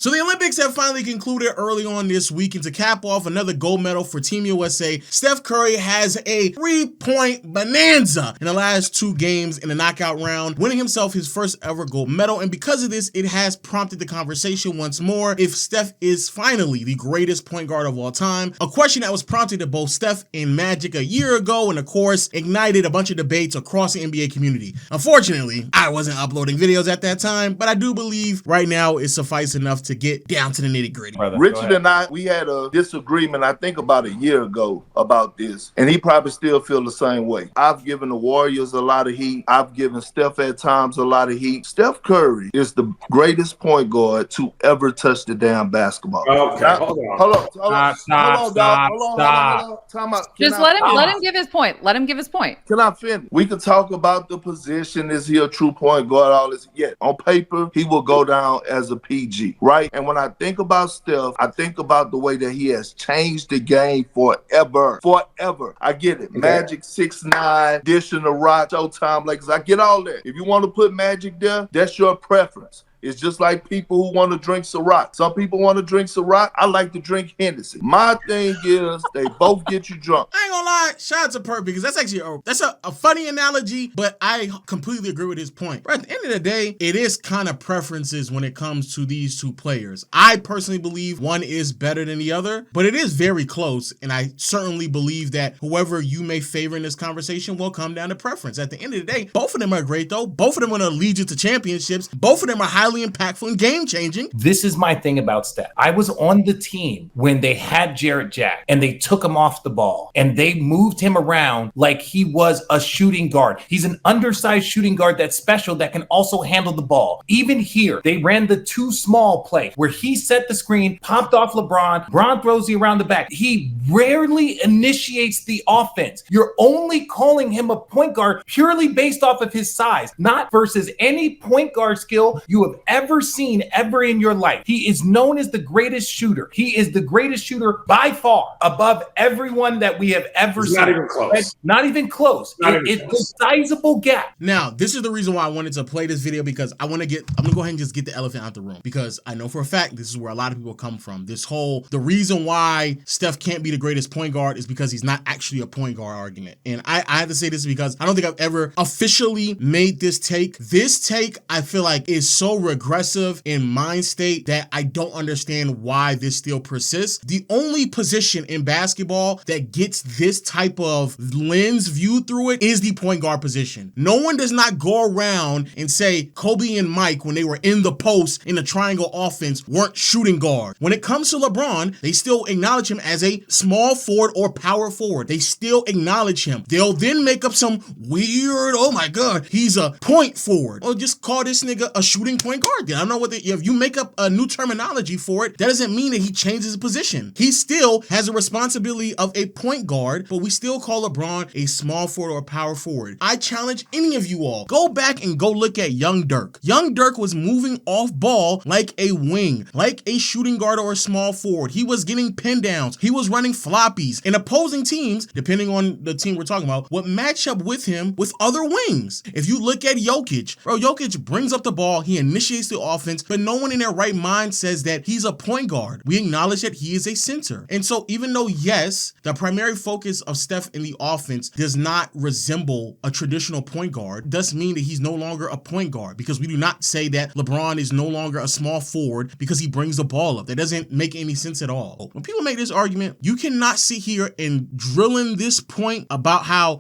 So the Olympics have finally concluded early on this week, and to cap off another gold medal for Team USA, Steph Curry has a 3-point bonanza in the last 2 games in the knockout round, winning himself his first ever gold medal. And because of this, it has prompted the conversation once more if Steph is finally the greatest point guard of all time, a question that was prompted to both Steph and Magic a year ago, and of course ignited a bunch of debates across the NBA community. Unfortunately, I wasn't uploading videos at that time, but I do believe right now it suffices enough to get down to the nitty-gritty. Richard and I, we had a disagreement, I think about a year ago about this, and he probably still feel the same way. I've given the Warriors a lot of heat. I've given Steph at times a lot of heat. Steph Curry is the greatest point guard to ever touch the damn basketball. Okay, now, hold on. Hold on. Stop. Time out. Just let him give his point. Let him give his point. Can I finish? We can talk about the position. Is he a true point guard? All this. Yeah, on paper, he will go down as a PG, right? And when I think about Steph, I think about the way that he has changed the game forever. Forever. I get it. Okay. Magic 6'9", dishing the rock, Showtime Lakers. I get all that. If you want to put Magic there, that's your preference. It's just like people who want to drink Ciroc. Some people want to drink Ciroc. I like to drink Hennessy. My thing is they both get you drunk. I ain't gonna lie, shout out to Perp, because that's actually a funny analogy, but I completely agree with his point. But at the end of the day, it is kind of preferences when it comes to these two players. I personally believe one is better than the other, but it is very close, and I certainly believe that whoever you may favor in this conversation will come down to preference. At the end of the day, both of them are great though. Both of them are gonna lead you to championships. Both of them are highly impactful and game-changing. This is my thing about Steph. I was on the team when they had Jarrett Jack and they took him off the ball and they moved him around like he was a shooting guard. He's an undersized shooting guard that's special that can also handle the ball. Even here, they ran the too small play where he set the screen, popped off LeBron throws you around the back. He rarely initiates the offense. You're only calling him a point guard purely based off of his size, not versus any point guard skill you have ever seen ever in your life. He is known as the greatest shooter. He is the greatest shooter by far, above everyone that we have ever seen. Not even close. Not even close. It's a sizable gap. Now, this is the reason why I wanted to play this video, because I'm gonna go ahead and just get the elephant out the room, because I know for a fact this is where a lot of people come from. The reason why Steph can't be the greatest point guard is because he's not actually a point guard argument. And I have to say this because I don't think I've ever officially made this take. This take, I feel like, is so regressive in mind state that I don't understand why this still persists. The only position in basketball that gets this type of lens viewed through it is the point guard position. No one does not go around and say Kobe and Mike, when they were in the post in the triangle offense, weren't shooting guard. When it comes to LeBron, they still acknowledge him as a small forward or power forward. They still acknowledge him. They'll then make up some weird, oh my God, he's a point forward. Or just call this nigga a shooting point guard. I don't know if you make up a new terminology for it, that doesn't mean that he changes his position. He still has a responsibility of a point guard, but we still call LeBron a small forward or power forward. I challenge any of you all, go back and go look at Young Dirk. Young Dirk was moving off ball like a wing, like a shooting guard or a small forward. He was getting pin downs. He was running floppies, and opposing teams, depending on the team we're talking about, would match up with him with other wings. If you look at Jokic, Jokic brings up the ball, he initiates the offense, but no one in their right mind says that he's a point guard. We acknowledge that he is a center. And so even though, yes, the primary focus of Steph in the offense does not resemble a traditional point guard, doesn't mean that he's no longer a point guard, because we do not say that LeBron is no longer a small forward because he brings the ball up. That doesn't make any sense at all. When people make this argument, you cannot sit here and drill in this point about how,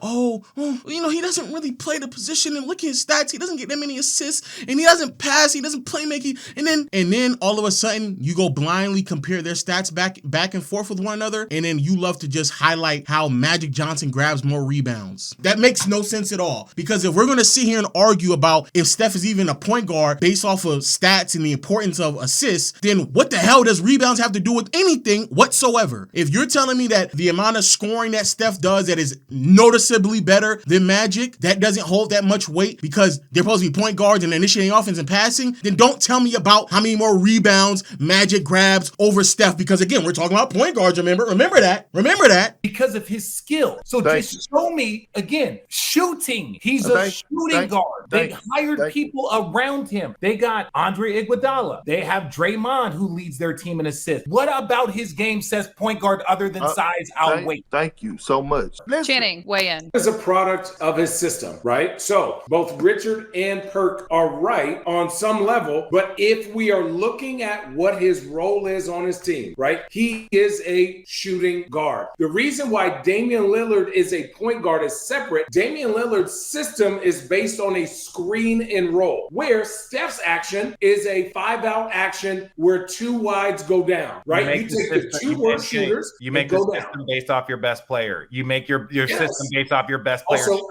he doesn't really play the position, and look at his stats, he doesn't get that many assists, and he doesn't pass, he doesn't play making, and then all of a sudden you go blindly compare their stats back and forth with one another, and then you love to just highlight how Magic Johnson grabs more rebounds. That makes no sense at all, because if we're going to sit here and argue about if Steph is even a point guard based off of stats and the importance of assists, then what the hell does rebounds have to do with anything whatsoever? If you're telling me that the amount of scoring that Steph does that is noticeably better than Magic, that doesn't hold that much weight because they're supposed to be point guards and initiating offense and passing, passing, then don't tell me about how many more rebounds Magic grabs over Steph, because again, we're talking about point guards, remember that. Because of his skill. So just show me, again, shooting. He's a shooting guard. They hired people around him. They got Andre Iguodala. They have Draymond, who leads their team in assists. What about his game says point guard other than size outweight? Thank you so much. Channing, weigh in. Is a product of his system, right? So both Richard and Perk are right on some level, but if we are looking at what his role is on his team, right? He is a shooting guard. The reason why Damian Lillard is a point guard is separate. Damian Lillard's system is based on a screen and roll, where Steph's action is a 5-out action where 2 wides go down, right? You take the 2 worst shooters. You make the system based off your best player. You make your system based off your best player. Also,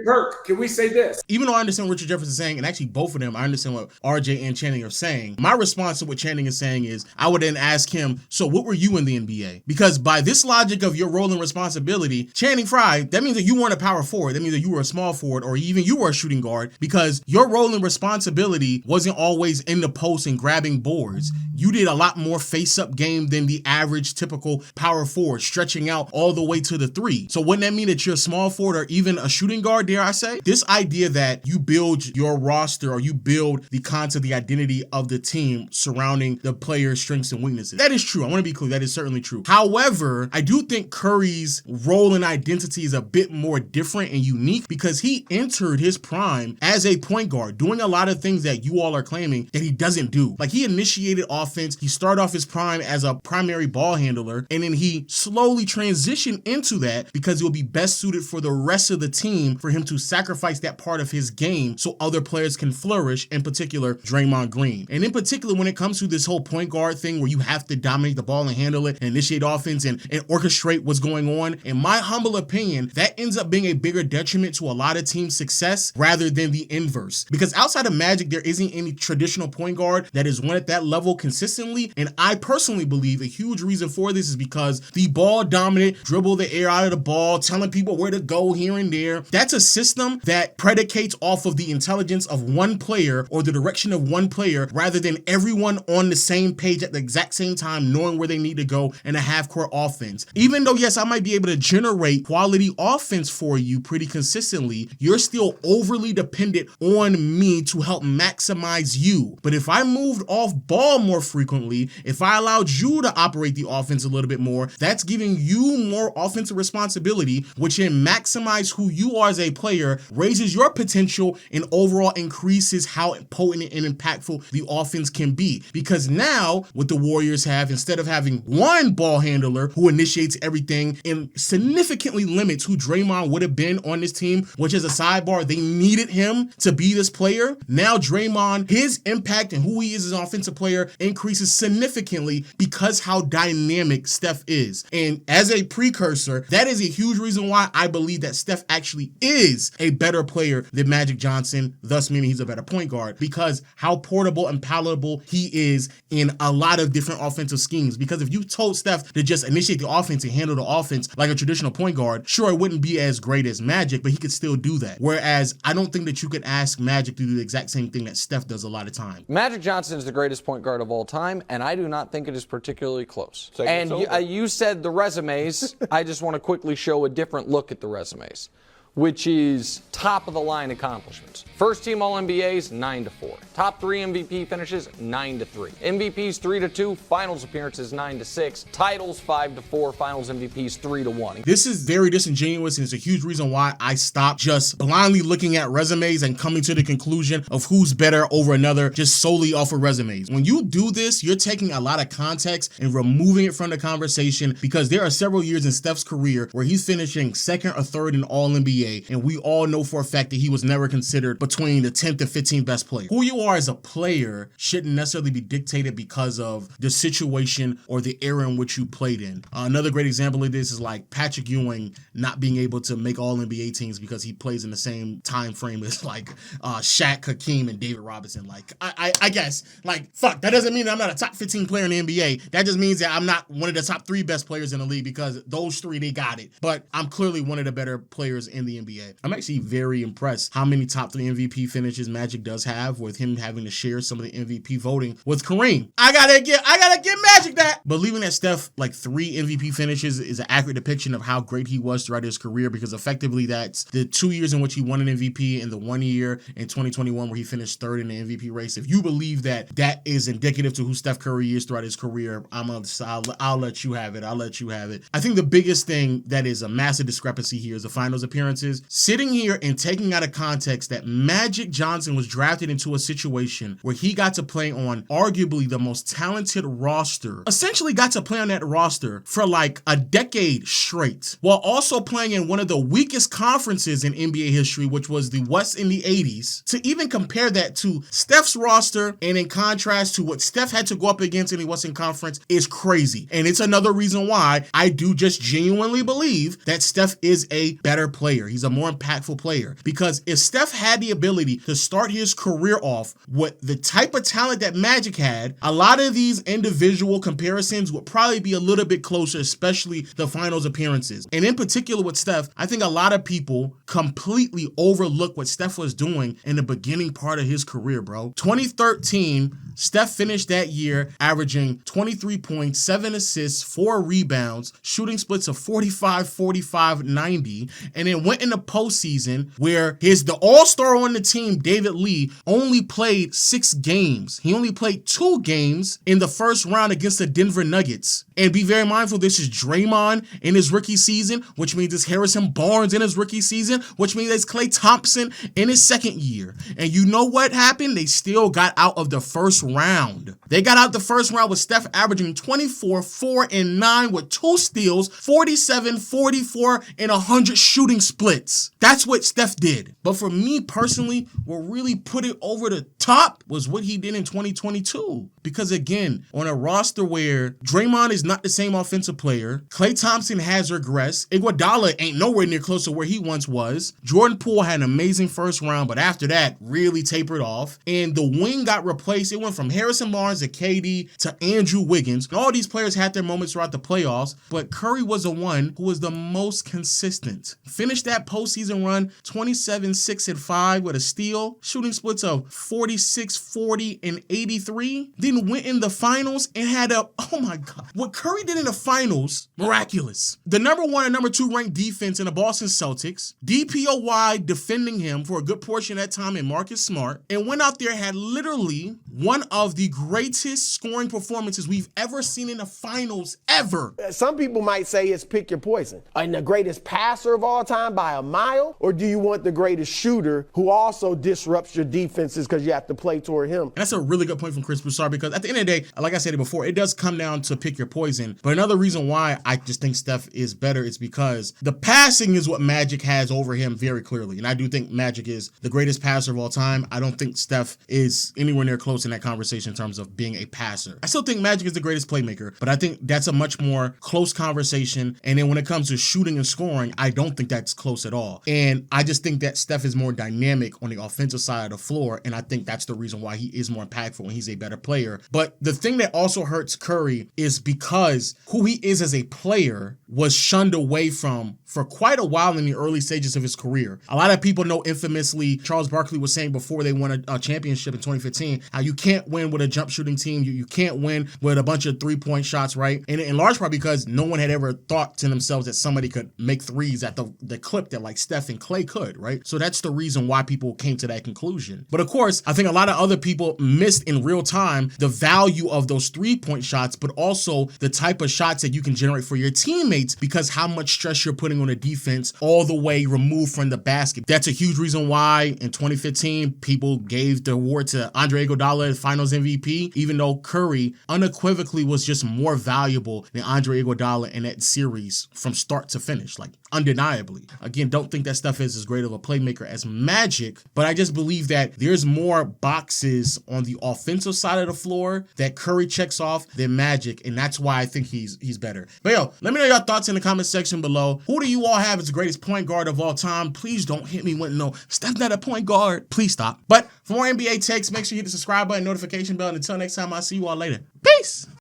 Perk, can we say this? Even though I understand what Richard Jefferson is saying, and actually both of them, I understand what RJ and Channing are saying. My response to what Channing is saying is, I would then ask him, so what were you in the NBA? Because by this logic of your role and responsibility, Channing Frye, that means that you weren't a power forward. That means that you were a small forward, or even you were a shooting guard, because your role and responsibility wasn't always in the post and grabbing boards. You did a lot more face-up game than the average typical power forward, stretching out all the way to the 3. So wouldn't that mean that you're a small forward or even a shooting guard, dare I say? This idea that you build your roster or you build the concept, the identity of the team surrounding the player's strengths and weaknesses. That is true. I want to be clear. That is certainly true. However, I do think Curry's role and identity is a bit more different and unique because he entered his prime as a point guard, doing a lot of things that you all are claiming that he doesn't do. Like, he initiated offense. He started off his prime as a primary ball handler, and then he slowly transitioned into that because it will be best suited for the rest of the team for him to sacrifice that part of his game so other players can flourish, in particular Draymond Green. And in particular, when it comes to this whole point guard thing where you have to dominate the ball and handle it and initiate offense and orchestrate what's going on, in my humble opinion, that ends up being a bigger detriment to a lot of team success rather than the inverse. Because outside of Magic, there isn't any traditional point guard that is won at that level consistently. And I personally believe a huge reason for this is because the ball dominant, dribble the air out of the ball, telling people where to go here and there, that's a system that predicates off of the intelligence of one player or the direction of one player rather than everyone on the same page at the exact same time knowing where they need to go in a half-court offense. Even though, yes, I might be able to generate quality offense for you pretty consistently, you're still overly dependent on me to help maximize you. But if I moved off ball more frequently, if I allowed you to operate the offense a little bit more, that's giving you more offensive responsibility, which then maximize who you are as a player, raises your potential, and overall increases how potent and impactful the offense can be. Because now, what the Warriors have, instead of having one ball handler who initiates everything and significantly limits who Draymond would have been on this team, which is a sidebar, they needed him to be this player. Now Draymond, his impact and who he is as an offensive player increases significantly because how dynamic Steph is. And as a precursor, that is a huge reason why I believe that Steph actually is a better player than Magic Johnson, thus meaning he's a better point guard, because how portable and palatable he is in a lot of different offensive schemes. Because if you told Steph to just initiate the offense and handle the offense like a traditional point guard, sure, it wouldn't be as great as Magic, but he could still do that. Whereas I don't think that you could ask Magic to do the exact same thing that Steph does a lot of time. Magic Johnson is the greatest point guard of all time, and I do not think it is particularly close. And you said the resumes. I just want to quickly show a different look at the resumes, which is top of the line accomplishments. First team All-NBAs, 9-4. Top 3 MVP finishes, 9-3. MVPs, 3-2. Finals appearances, 9-6. Titles, 5-4. Finals MVPs, 3-1. This is very disingenuous, and it's a huge reason why I stopped just blindly looking at resumes and coming to the conclusion of who's better over another just solely off of resumes. When you do this, you're taking a lot of context and removing it from the conversation, because there are several years in Steph's career where he's finishing second or third in All-NBA, and we all know for a fact that he was never considered between the 10th and 15th best player. Who you are as a player shouldn't necessarily be dictated because of the situation or the era in which you played in. Another great example of this is like Patrick Ewing not being able to make All-NBA teams because he plays in the same time frame as like Shaq, Hakeem, and David Robinson. Like, I guess, like, fuck, that doesn't mean that I'm not a top 15 player in the NBA. That just means that I'm not one of the top 3 best players in the league, because those 3, they got it. But I'm clearly one of the better players in the the NBA. I'm actually very impressed how many top 3 MVP finishes Magic does have, with him having to share some of the MVP voting with Kareem. I gotta give Magic that. Believing that Steph, like 3 MVP finishes, is an accurate depiction of how great he was throughout his career, because effectively that's the 2 years in which he won an MVP and the 1 year in 2021 where he finished 3rd in the MVP race. If you believe that that is indicative to who Steph Curry is throughout his career, I'll let you have it. I'll let you have it. I think the biggest thing that is a massive discrepancy here is the finals appearances. Sitting here and taking out of context that Magic Johnson was drafted into a situation where he got to play on arguably the most talented roster, essentially got to play on that roster for like a decade straight, while also playing in one of the weakest conferences in NBA history, which was the West in the 80s. To even compare that to Steph's roster, and in contrast to what Steph had to go up against in the Western Conference, is crazy. And it's another reason why I do just genuinely believe that Steph is a better player. He's a more impactful player, because if Steph had the ability to start his career off with the type of talent that Magic had, a lot of these individual comparisons would probably be a little bit closer, especially the finals appearances. And in particular with Steph, I think a lot of people completely overlook what Steph was doing in the beginning part of his career, bro. 2013, Steph finished that year averaging 23 points, 7 assists, 4 rebounds, shooting splits of 45, 45, 90, and then went in the postseason where the all-star on the team, David Lee, only played 6 games. He only played 2 games in the first round against the Denver Nuggets. And be very mindful, this is Draymond in his rookie season, which means it's Harrison Barnes in his rookie season, which means it's Klay Thompson in his second year. And you know what happened? They still got out of the first round. They got out the first round with Steph averaging 24, 4, and 9 with 2 steals, 47, 44, and 100 shooting splits. That's what Steph did. But for me personally, what really put it over the top was what he did in 2022. Because again, on a roster where Draymond is not the same offensive player, Klay Thompson has regressed, Iguodala ain't nowhere near close to where he once was, Jordan Poole had an amazing first round, but after that, really tapered off, and the wing got replaced. It went from Harrison Barnes to KD to Andrew Wiggins. And all these players had their moments throughout the playoffs, but Curry was the one who was the most consistent. Finished that postseason run 27, 6, and 5 with a steal, shooting splits of 46, 40, and 83. Then went in the finals and had oh my God. What Curry did in the finals, miraculous. The number 1 and number 2 ranked defense in the Boston Celtics, DPOY defending him for a good portion of that time in Marcus Smart, and went out there, had literally one of the greatest scoring performances we've ever seen in the finals ever. Some people might say it's pick your poison. And the greatest passer of all time by a mile, or do you want the greatest shooter who also disrupts your defenses because you have to play toward him? And that's a really good point from Chris Broussard, because at the end of the day, like I said it before, it does come down to pick your poison. But another reason why I just think Steph is better is because the passing is what Magic has over him very clearly. And I do think Magic is the greatest passer of all time. I don't think Steph is anywhere near close in that conversation in terms of being a passer. I still think Magic is the greatest playmaker, but I think that's a much more close conversation. And then when it comes to shooting and scoring, I don't think that's close at all. And I just think that Steph is more dynamic on the offensive side of the floor. And I think that's the reason why he is more impactful and he's a better player. But the thing that also hurts Curry is because who he is as a player was shunned away from for quite a while in the early stages of his career. A lot of people know infamously, Charles Barkley was saying before they won a championship in 2015, how you can't win with a jump shooting team. You can't win with a bunch of 3-point shots, right? And in large part because no one had ever thought to themselves that somebody could make threes at the clip that like Steph and Klay could, right? So that's the reason why people came to that conclusion. But of course, I think a lot of other people missed in real time the value of those 3-point shots, but also the type of shots that you can generate for your teammates because how much stress you're putting on a defense all the way removed from the basket. That's a huge reason why in 2015, people gave the award to Andre Iguodala, Finals MVP, even though Curry unequivocally was just more valuable than Andre Iguodala in that series from start to finish, like undeniably. Again, don't think that Steph is as great of a playmaker as Magic, but I just believe that there's more boxes on the offensive side of the floor that Curry checks off than Magic, and that's why I think he's better. But yo, let me know your thoughts in the comment section below. Who do you all have as the greatest point guard of all time? Please don't hit me with no, Steph's not a point guard. Please stop. But for more NBA takes, make sure you hit the subscribe button, notification bell, and until next time, I'll see you all later. Peace!